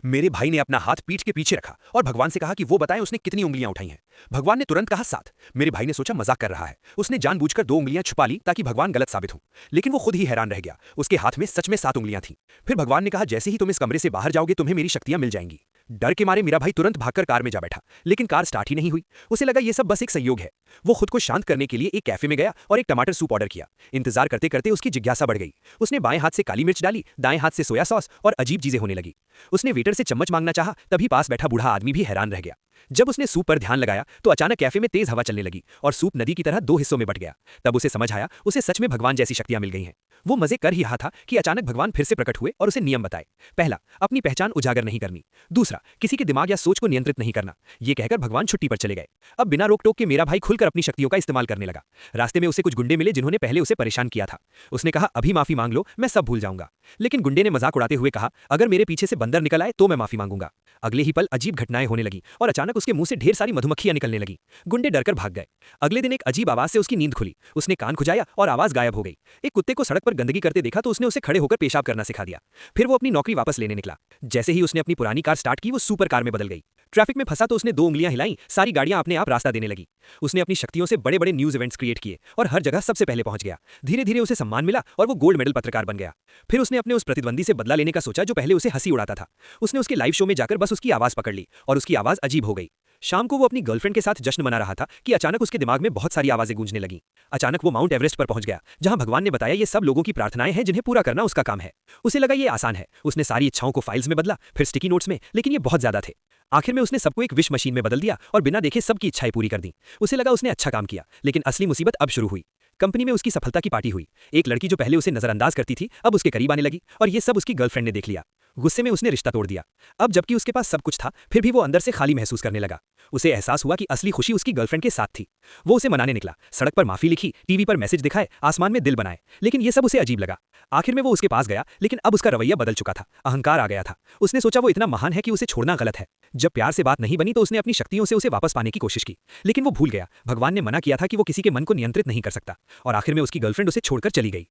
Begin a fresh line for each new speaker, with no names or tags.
मेरे भाई ने अपना हाथ पीठ के पीछे रखा और भगवान से कहा कि वो बताए उसने कितनी उंगलियां उठाई हैं। भगवान ने तुरंत कहा 7। मेरे भाई ने सोचा मजाक कर रहा है। उसने जानबूझकर 2 उंगलियां छुपा ली ताकि भगवान गलत साबित हो। लेकिन वो खुद ही हैरान रह गया, उसके हाथ में सच में 7 उंगलियां थीं। फिर भगवान ने कहा जैसे ही तुम इस कमरे से बाहर जाओगे तुम्हें मेरी शक्तियां मिल जाएंगी। डर के मारे मेरा भाई तुरंत भागकर कार में जा बैठा, लेकिन कार स्टार्ट ही नहीं हुई। उसे लगा ये सब बस एक संयोग है। वो खुद को शांत करने के लिए एक कैफे में गया और एक टमाटर सूप ऑर्डर किया। इंतजार करते करते उसकी जिज्ञासा बढ़ गई। उसने बाएं हाथ से काली मिर्च डाली, दाएं हाथ से सोया सॉस और अजीब चीजें होने लगी। उसने वेटर से चम्मच मांगना चाहा, तभी पास बैठा बूढ़ा आदमी भी हैरान रह गया। जब उसने सूप पर ध्यान लगाया तो अचानक कैफे में तेज हवा चलने लगी और सूप नदी की तरह 2 हिस्सों में बट गया। तब उसे समझ आया उसे सच में भगवान जैसी शक्तियां मिल गई हैं। वो मजे कर ही रहा था कि अचानक भगवान फिर से प्रकट हुए और उसे नियम बताए। पहला, अपनी पहचान उजागर नहीं करनी। दूसरा, किसी के दिमाग या सोच को नियंत्रित नहीं करना। ये कहकर भगवान छुट्टी पर चले गए। अब बिना रोक टोक के मेरा भाई खुलकर अपनी शक्तियों का इस्तेमाल करने लगा। रास्ते में उसे कुछ गुंडे मिले जिन्होंने पहले उसे परेशान किया था। उसने कहा अभी माफी मांग लो, मैं सब भूल जाऊंगा। लेकिन गुंडे ने मजाक उड़ाते हुए कहा अगर मेरे पीछे से बंदर निकल आए तो मैं माफी मांगूंगा। अगले ही पल अजीब घटनाएं होने लगी और अचानक उसके मुंह से ढेर सारी मधुमक्खियां निकलने लगी। गुंडे डरकर भाग गए। अगले दिन एक अजीब आवाज से उसकी नींद खुली। उसने कान खुजाया और आवाज गायब हो गई। एक कुत्ते को सड़क पर गंदगी करते देखा तो उसने उसे खड़े होकर पेशाब करना सिखा दिया। फिर वो अपनी नौकरी वापस लेने निकला। जैसे ही उसने अपनी पुरानी कार स्टार्ट की वो सुपर कार में बदल गई। ट्रैफिक में फंसा तो उसने 2 उंगलियां हिलाई, सारी गाड़ियां अपने आप रास्ता देने लगी। उसने अपनी शक्तियों से बड़े बड़े न्यूज इवेंट्स क्रिएट किए और हर जगह सबसे पहले पहुंच गया। धीरे धीरे उसे सम्मान मिला और वो गोल्ड मेडल पत्रकार बन गया। फिर उसने अपने उस प्रतिद्वंदी से बदला लेने का सोचा जो पहले उसे हंसी उड़ाता था। उसने उसके लाइव शो में जाकर बस उसकी आवाज पकड़ ली और उसकी आवाज अजीब हो गई। शाम को वो अपनी गर्लफ्रेंड के साथ जश्न मना रहा था कि अचानक उसके दिमाग में बहुत सारी आवाजें गूंजने लगीं। अचानक वो माउंट एवरेस्ट पर पहुंच गया, जहां भगवान ने बताया ये सब लोगों की प्रार्थनाएं हैं जिन्हें पूरा करना उसका काम है। उसे लगा ये आसान है। उसने सारी इच्छाओं को फाइल्स में बदला, फिर स्टिकी नोट्स में, लेकिन ये बहुत ज्यादा थे। आखिर में उसने सबको एक विश मशीन में बदल दिया और बिना देखे सबकी इच्छाएं पूरी कर दी। उसे लगा उसने अच्छा काम किया, लेकिन असली मुसीबत अब शुरू हुई। कंपनी में उसकी सफलता की पार्टी हुई। एक लड़की जो पहले उसे नजरअंदाज करती थी अब उसके करीब आने लगी और ये सब उसकी गर्लफ्रेंड ने देख लिया। गुस्से में उसने रिश्ता तोड़ दिया। अब जबकि उसके पास सब कुछ था फिर भी वो अंदर से खाली महसूस करने लगा। उसे एहसास हुआ कि असली खुशी उसकी गर्लफ्रेंड के साथ थी। वो उसे मनाने निकला, सड़क पर माफी लिखी, टीवी पर मैसेज दिखाए, आसमान में दिल बनाए, लेकिन ये सब उसे अजीब लगा। आखिर में वो उसके पास गया, लेकिन अब उसका रवैया बदल चुका था। अहंकार आ गया था। उसने सोचा वो इतना महान है कि उसे छोड़ना गलत है। जब प्यार से बात नहीं बनी तो उसने अपनी शक्तियों से उसे वापस पाने की कोशिश की, लेकिन वो भूल गया भगवान ने मना किया था कि वो किसी के मन को नियंत्रित नहीं कर सकता। और आखिर में उसकी गर्लफ्रेंड उसे छोड़कर चली गई।